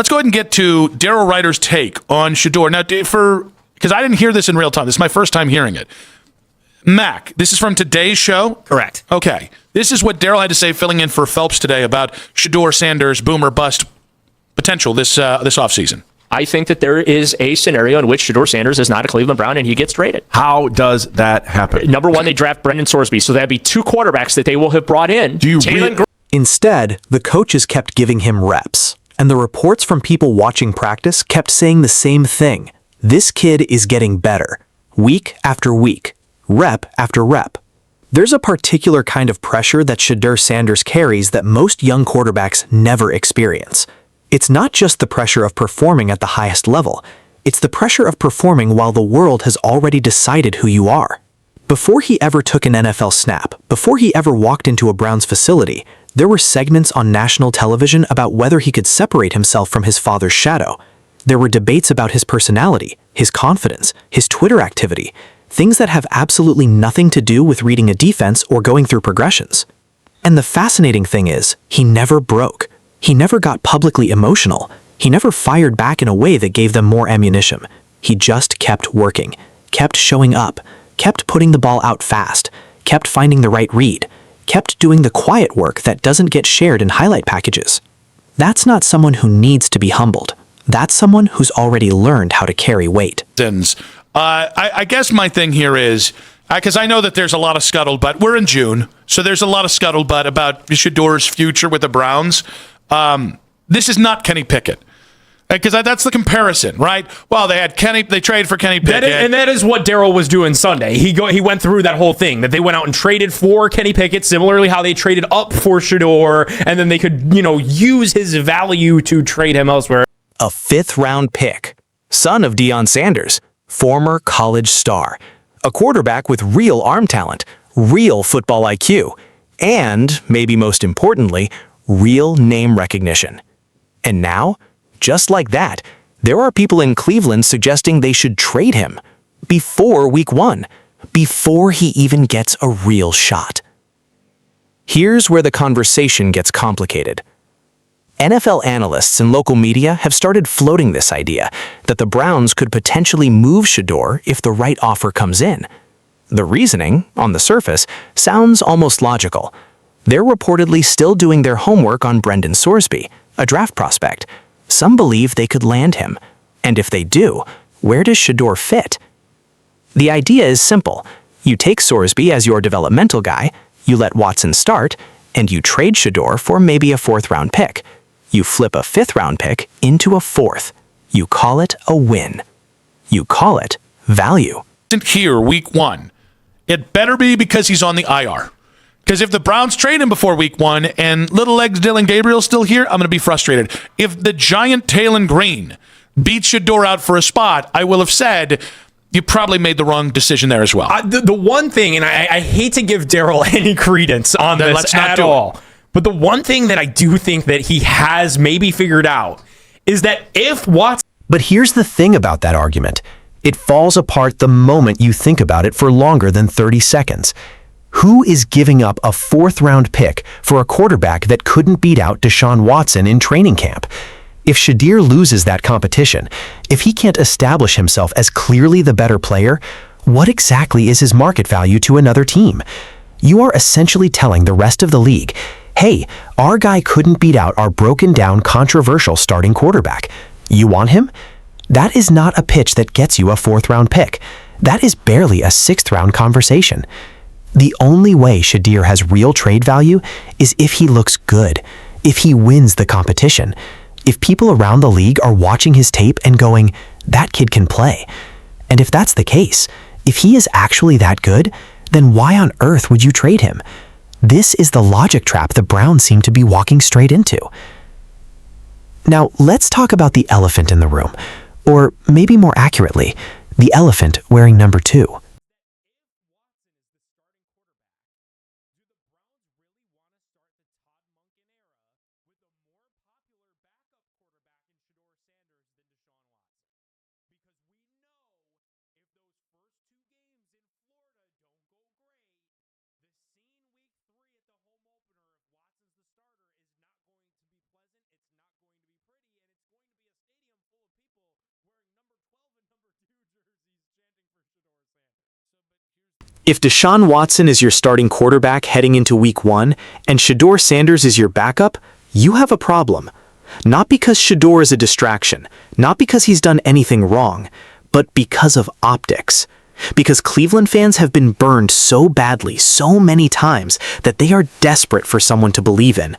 let's go ahead and get to Daryl Ryder's take on Shedeur. Now, because I didn't hear this in real time. This is my first time hearing it. Mac, this is from today's show? Correct. Okay. This is what Daryl had to say filling in for Phelps today about Shedeur Sanders' boomer bust potential this offseason. I think that there is a scenario in which Shedeur Sanders is not a Cleveland Brown and he gets traded. How does that happen? Number one, they draft Brendan Sorsby, so that'd be two quarterbacks that they will have brought in. Instead, the coaches kept giving him reps, and the reports from people watching practice kept saying the same thing. This kid is getting better, week after week, rep after rep. There's a particular kind of pressure that Shedeur Sanders carries that most young quarterbacks never experience. It's not just the pressure of performing at the highest level, it's the pressure of performing while the world has already decided who you are. Before he ever took an NFL snap, before he ever walked into a Browns facility, there were segments on national television about whether he could separate himself from his father's shadow. There were debates about his personality, his confidence, his Twitter activity, things that have absolutely nothing to do with reading a defense or going through progressions. And the fascinating thing is, he never broke. He never got publicly emotional. He never fired back in a way that gave them more ammunition. He just kept working, kept showing up, kept putting the ball out fast, kept finding the right read, kept doing the quiet work that doesn't get shared in highlight packages. That's not someone who needs to be humbled. That's someone who's already learned how to carry weight. I guess my thing here is, because I know that there's a lot of scuttlebutt. We're in June, so there's a lot of scuttlebutt about Shedeur's future with the Browns. This is not Kenny Pickett. Because that's the comparison, right? Well, they traded for Kenny Pickett. And that is what Daryl was doing Sunday. He went through that whole thing, that they went out and traded for Kenny Pickett, similarly how they traded up for Shedeur, and then they could, use his value to trade him elsewhere. A 5th-round pick, son of Deion Sanders, former college star, a quarterback with real arm talent, real football IQ, and, maybe most importantly, real name recognition. And now, just like that, there are people in Cleveland suggesting they should trade him before week 1, before he even gets a real shot. Here's where the conversation gets complicated. NFL analysts and local media have started floating this idea that the Browns could potentially move Shedeur if the right offer comes in. The reasoning, on the surface, sounds almost logical. They're reportedly still doing their homework on Brendan Sorsby, a draft prospect. Some believe they could land him. And if they do, where does Shedeur fit? The idea is simple. You take Sorsby as your developmental guy, you let Watson start, and you trade Shedeur for maybe a 4th-round pick. You flip a 5th-round pick into a 4th. You call it a win. You call it value. Here, week 1. It better be because he's on the IR. Because if the Browns trade him before week 1 and little legs Dylan Gabriel's still here, I'm going to be frustrated. If the giant Talon Green beats Shedeur out for a spot, I will have said you probably made the wrong decision there as well. The one thing, and I hate to give Daryl any credence on this at all, but the one thing that I do think that he has maybe figured out is that if Watson... But here's the thing about that argument. It falls apart the moment you think about it for longer than 30 seconds. Who is giving up a 4th-round pick for a quarterback that couldn't beat out Deshaun Watson in training camp? If Shedeur loses that competition, if he can't establish himself as clearly the better player, what exactly is his market value to another team? You are essentially telling the rest of the league, hey, our guy couldn't beat out our broken-down, controversial starting quarterback. You want him? That is not a pitch that gets you a 4th-round pick. That is barely a 6th-round conversation. The only way Shedeur has real trade value is if he looks good, if he wins the competition, if people around the league are watching his tape and going, that kid can play. And if that's the case, if he is actually that good, then why on earth would you trade him? This is the logic trap the Browns seem to be walking straight into. Now, let's talk about the elephant in the room, or maybe more accurately, the elephant wearing number 2. If Deshaun Watson is your starting quarterback heading into week 1 and Shedeur Sanders is your backup, you have a problem. Not because Shedeur is a distraction, not because he's done anything wrong, but because of optics. Because Cleveland fans have been burned so badly so many times that they are desperate for someone to believe in.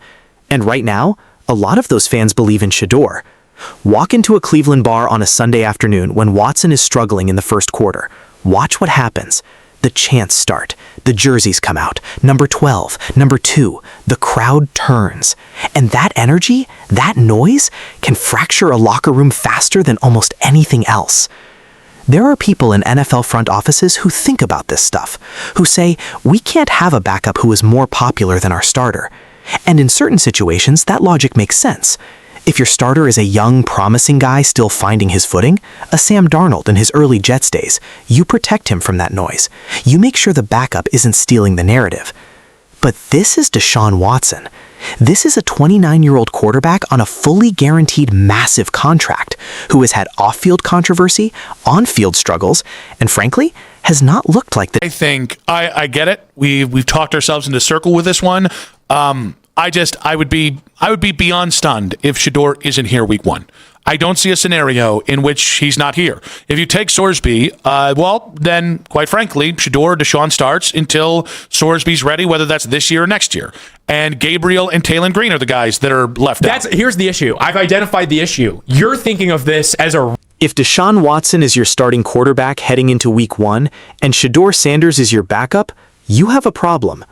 And right now, a lot of those fans believe in Shedeur. Walk into a Cleveland bar on a Sunday afternoon when Watson is struggling in the first quarter. Watch what happens. The chants start. The jerseys come out. Number 12, number 2. The crowd turns. And that energy, that noise, can fracture a locker room faster than almost anything else. There are people in NFL front offices who think about this stuff, who say, we can't have a backup who is more popular than our starter. And in certain situations, that logic makes sense. If your starter is a young, promising guy still finding his footing, a Sam Darnold in his early Jets days, you protect him from that noise. You make sure the backup isn't stealing the narrative. But this is Deshaun Watson. This is a 29-year-old quarterback on a fully guaranteed massive contract who has had off-field controversy, on-field struggles, and frankly, has not looked like the... I think I get it. We've talked ourselves into circle with this one. I would be beyond stunned if Shedeur isn't here week 1. I don't see a scenario in which he's not here. If you take Sorsby, then quite frankly, Shedeur, Deshaun starts until Sorsby's ready, whether that's this year or next year. And Gabriel and Taylor Green are the guys that are left out. Here's the issue. I've identified the issue. You're thinking of this as a... If Deshaun Watson is your starting quarterback heading into week 1 and Shedeur Sanders is your backup, you have a problem.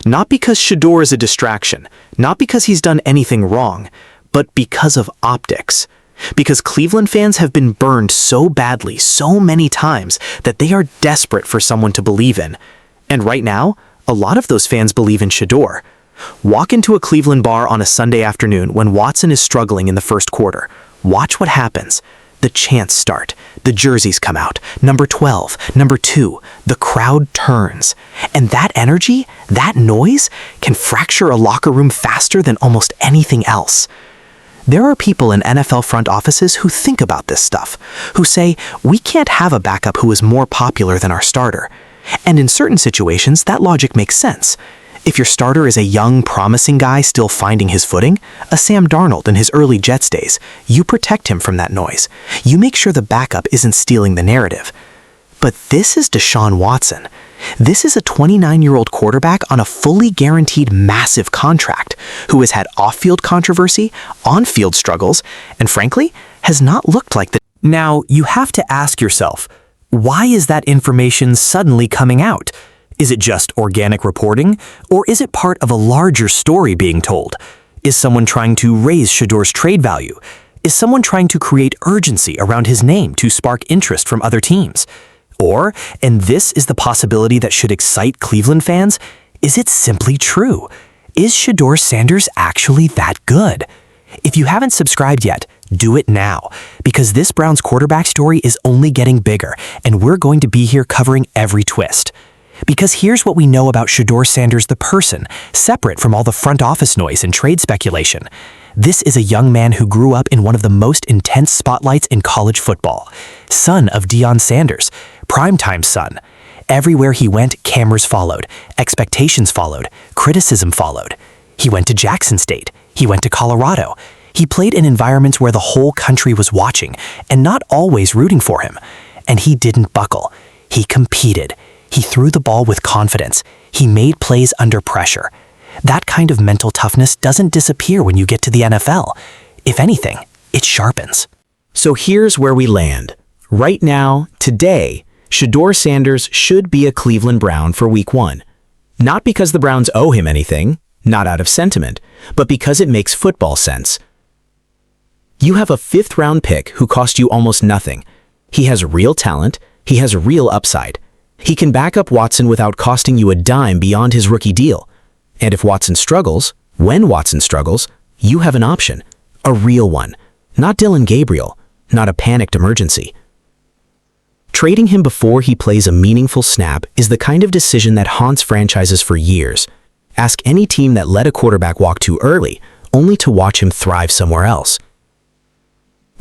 Not because Shedeur is a distraction, not because he's done anything wrong, but because of optics. Because Cleveland fans have been burned so badly so many times that they are desperate for someone to believe in. And right now, a lot of those fans believe in Shedeur. Walk into a Cleveland bar on a Sunday afternoon when Watson is struggling in the first quarter. Watch what happens. The chants start. The jerseys come out. Number 12, number 2. The crowd turns. And that energy, that noise, can fracture a locker room faster than almost anything else. There are people in NFL front offices who think about this stuff, who say, we can't have a backup who is more popular than our starter. And in certain situations, that logic makes sense. If your starter is a young, promising guy still finding his footing, a Sam Darnold in his early Jets days, you protect him from that noise. You make sure the backup isn't stealing the narrative. But this is Deshaun Watson. This is a 29-year-old quarterback on a fully guaranteed massive contract who has had off-field controversy, on-field struggles, and frankly, has not looked like the... Now, you have to ask yourself, why is that information suddenly coming out? Is it just organic reporting, or is it part of a larger story being told? Is someone trying to raise Shedeur's trade value? Is someone trying to create urgency around his name to spark interest from other teams? Or, and this is the possibility that should excite Cleveland fans, is it simply true? Is Shedeur Sanders actually that good? If you haven't subscribed yet, do it now, because this Browns quarterback story is only getting bigger, and we're going to be here covering every twist. Because here's what we know about Shedeur Sanders the person, separate from all the front office noise and trade speculation. This is a young man who grew up in one of the most intense spotlights in college football. Son of Deion Sanders, primetime son. Everywhere he went, cameras followed, expectations followed, criticism followed. He went to Jackson State. He went to Colorado. He played in environments where the whole country was watching and not always rooting for him. And he didn't buckle. He competed. He threw the ball with confidence. He made plays under pressure. That kind of mental toughness doesn't disappear when you get to the NFL. If anything, it sharpens. So here's where we land. Right now, today, Shedeur Sanders should be a Cleveland Brown for week 1. Not because the Browns owe him anything, not out of sentiment, but because it makes football sense. You have a 5th-round pick who cost you almost nothing. He has real talent. He has real upside. He can back up Watson without costing you a dime beyond his rookie deal. And if Watson struggles, when Watson struggles, you have an option. A real one. Not Dylan Gabriel. Not a panicked emergency. Trading him before he plays a meaningful snap is the kind of decision that haunts franchises for years. Ask any team that let a quarterback walk too early, only to watch him thrive somewhere else.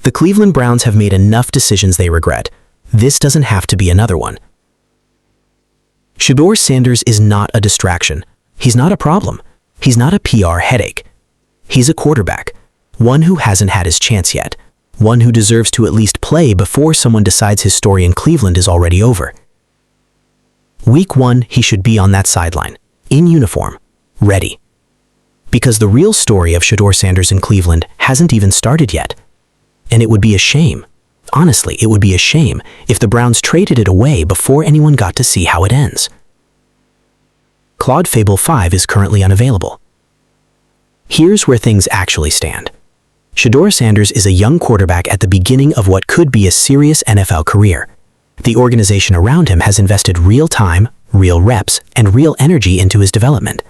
The Cleveland Browns have made enough decisions they regret. This doesn't have to be another one. Shedeur Sanders is not a distraction. He's not a problem. He's not a PR headache. He's a quarterback, one who hasn't had his chance yet, one who deserves to at least play before someone decides his story in Cleveland is already over. Week 1, he should be on that sideline, in uniform, ready. Because the real story of Shedeur Sanders in Cleveland hasn't even started yet. And it would be a shame. Honestly, it would be a shame if the Browns traded it away before anyone got to see how it ends. Claude Fable 5 is currently unavailable. Here's where things actually stand. Shedeur Sanders is a young quarterback at the beginning of what could be a serious NFL career. The organization around him has invested real time, real reps, and real energy into his development.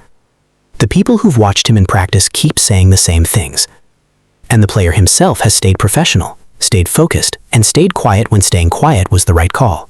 The people who've watched him in practice keep saying the same things. And the player himself has stayed professional, stayed focused, and stayed quiet when staying quiet was the right call.